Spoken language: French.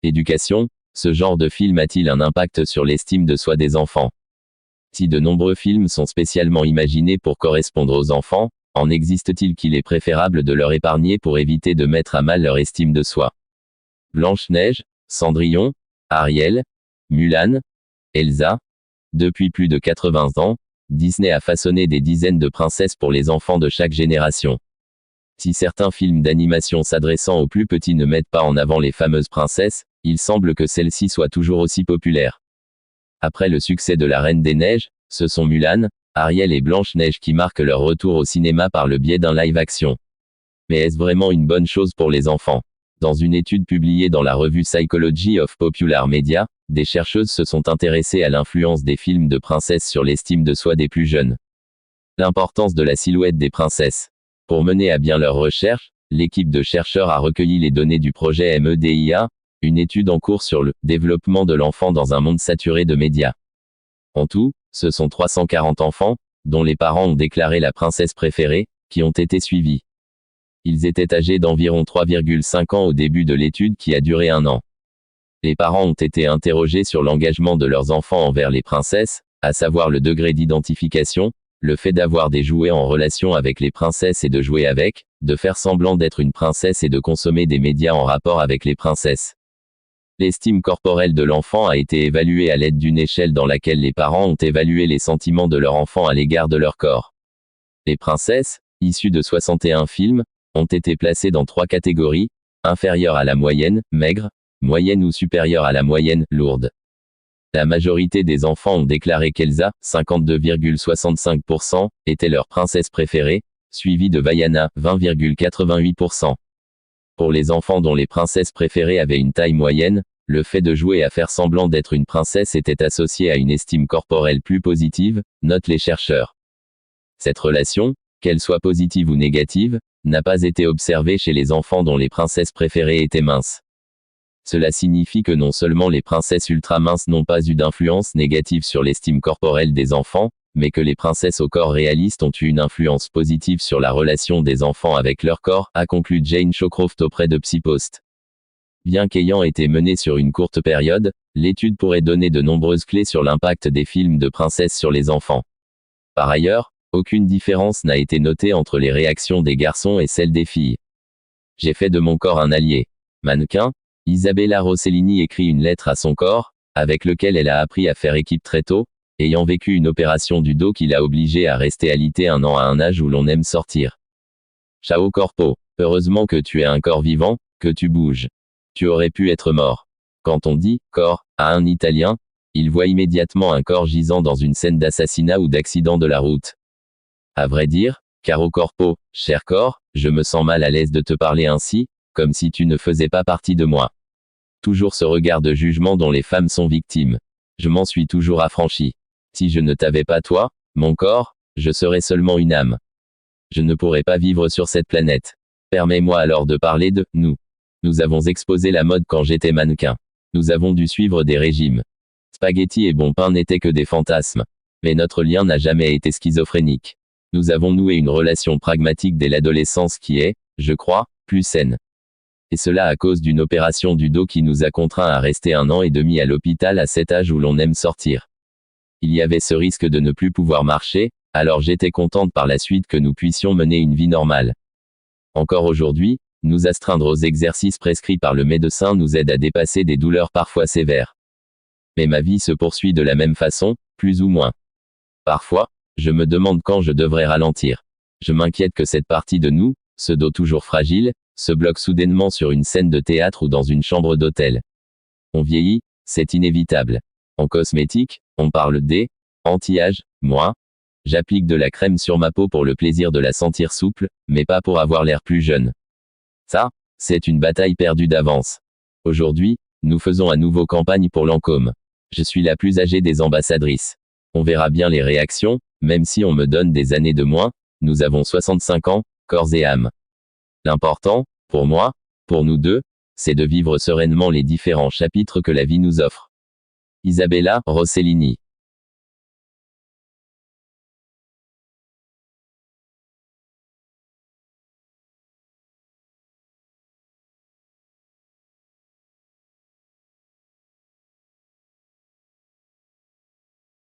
Éducation, ce genre de film a-t-il un impact sur l'estime de soi des enfants? Si de nombreux films sont spécialement imaginés pour correspondre aux enfants, en existe-t-il qu'il est préférable de leur épargner pour éviter de mettre à mal leur estime de soi? Blanche-Neige, Cendrillon, Ariel, Mulan, Elsa. Depuis plus de 80 ans, Disney a façonné des dizaines de princesses pour les enfants de chaque génération. Si certains films d'animation s'adressant aux plus petits ne mettent pas en avant les fameuses princesses, il semble que celles-ci soient toujours aussi populaires. Après le succès de La Reine des Neiges, ce sont Mulan, Ariel et Blanche-Neige qui marquent leur retour au cinéma par le biais d'un live-action. Mais est-ce vraiment une bonne chose pour les enfants? Dans une étude publiée dans la revue Psychology of Popular Media, des chercheuses se sont intéressées à l'influence des films de princesses sur l'estime de soi des plus jeunes. L'importance de la silhouette des princesses. Pour mener à bien leurs recherches, l'équipe de chercheurs a recueilli les données du projet MEDIA, une étude en cours sur le développement de l'enfant dans un monde saturé de médias. En tout, ce sont 340 enfants, dont les parents ont déclaré la princesse préférée, qui ont été suivis. Ils étaient âgés d'environ 3,5 ans au début de l'étude qui a duré 1 an. Les parents ont été interrogés sur l'engagement de leurs enfants envers les princesses, à savoir le degré d'identification, le fait d'avoir des jouets en relation avec les princesses et de jouer avec, de faire semblant d'être une princesse et de consommer des médias en rapport avec les princesses. L'estime corporelle de l'enfant a été évaluée à l'aide d'une échelle dans laquelle les parents ont évalué les sentiments de leur enfant à l'égard de leur corps. Les princesses, issues de 61 films, ont été placées dans 3 catégories, inférieure à la moyenne, maigre, moyenne ou supérieure à la moyenne, lourde. La majorité des enfants ont déclaré qu'Elsa, 52,65%, était leur princesse préférée, suivie de Vaiana, 20,88%. Pour les enfants dont les princesses préférées avaient une taille moyenne, le fait de jouer à faire semblant d'être une princesse était associé à une estime corporelle plus positive, notent les chercheurs. Cette relation, qu'elle soit positive ou négative, n'a pas été observée chez les enfants dont les princesses préférées étaient minces. Cela signifie que non seulement les princesses ultra minces n'ont pas eu d'influence négative sur l'estime corporelle des enfants, mais que les princesses au corps réaliste ont eu une influence positive sur la relation des enfants avec leur corps, a conclu Jane Shawcroft auprès de PsyPost. Bien qu'ayant été menée sur une courte période, l'étude pourrait donner de nombreuses clés sur l'impact des films de princesses sur les enfants. Par ailleurs, aucune différence n'a été notée entre les réactions des garçons et celles des filles. J'ai fait de mon corps un allié. Mannequin, Isabella Rossellini écrit une lettre à son corps, avec lequel elle a appris à faire équipe très tôt, ayant vécu une opération du dos qui l'a obligée à rester alitée 1 an à un âge où l'on aime sortir. Ciao corpo, heureusement que tu es un corps vivant, que tu bouges. Tu aurais pu être mort. Quand on dit « corps » à un Italien, il voit immédiatement un corps gisant dans une scène d'assassinat ou d'accident de la route. À vrai dire, caro corpo, cher corps, je me sens mal à l'aise de te parler ainsi, comme si tu ne faisais pas partie de moi. Toujours ce regard de jugement dont les femmes sont victimes. Je m'en suis toujours affranchi. Si je ne t'avais pas toi, mon corps, je serais seulement une âme. Je ne pourrais pas vivre sur cette planète. Permets-moi alors de parler de « nous ». Nous avons exposé la mode quand j'étais mannequin. Nous avons dû suivre des régimes. Spaghetti et bon pain n'étaient que des fantasmes. Mais notre lien n'a jamais été schizophrénique. Nous avons noué une relation pragmatique dès l'adolescence qui est, je crois, plus saine. Et cela à cause d'une opération du dos qui nous a contraints à rester 1 an et demi à l'hôpital à cet âge où l'on aime sortir. Il y avait ce risque de ne plus pouvoir marcher, alors j'étais contente par la suite que nous puissions mener une vie normale. Encore aujourd'hui, nous astreindre aux exercices prescrits par le médecin nous aide à dépasser des douleurs parfois sévères. Mais ma vie se poursuit de la même façon, plus ou moins. Parfois, je me demande quand je devrais ralentir. Je m'inquiète que cette partie de nous, ce dos toujours fragile, se bloque soudainement sur une scène de théâtre ou dans une chambre d'hôtel. On vieillit, c'est inévitable. En cosmétique, on parle des anti-âge, moi. J'applique de la crème sur ma peau pour le plaisir de la sentir souple, mais pas pour avoir l'air plus jeune. Ça, c'est une bataille perdue d'avance. Aujourd'hui, nous faisons à nouveau campagne pour Lancôme. Je suis la plus âgée des ambassadrices. On verra bien les réactions, même si on me donne des années de moins, nous avons 65 ans, corps et âme. L'important, pour moi, pour nous deux, c'est de vivre sereinement les différents chapitres que la vie nous offre. Isabella Rossellini.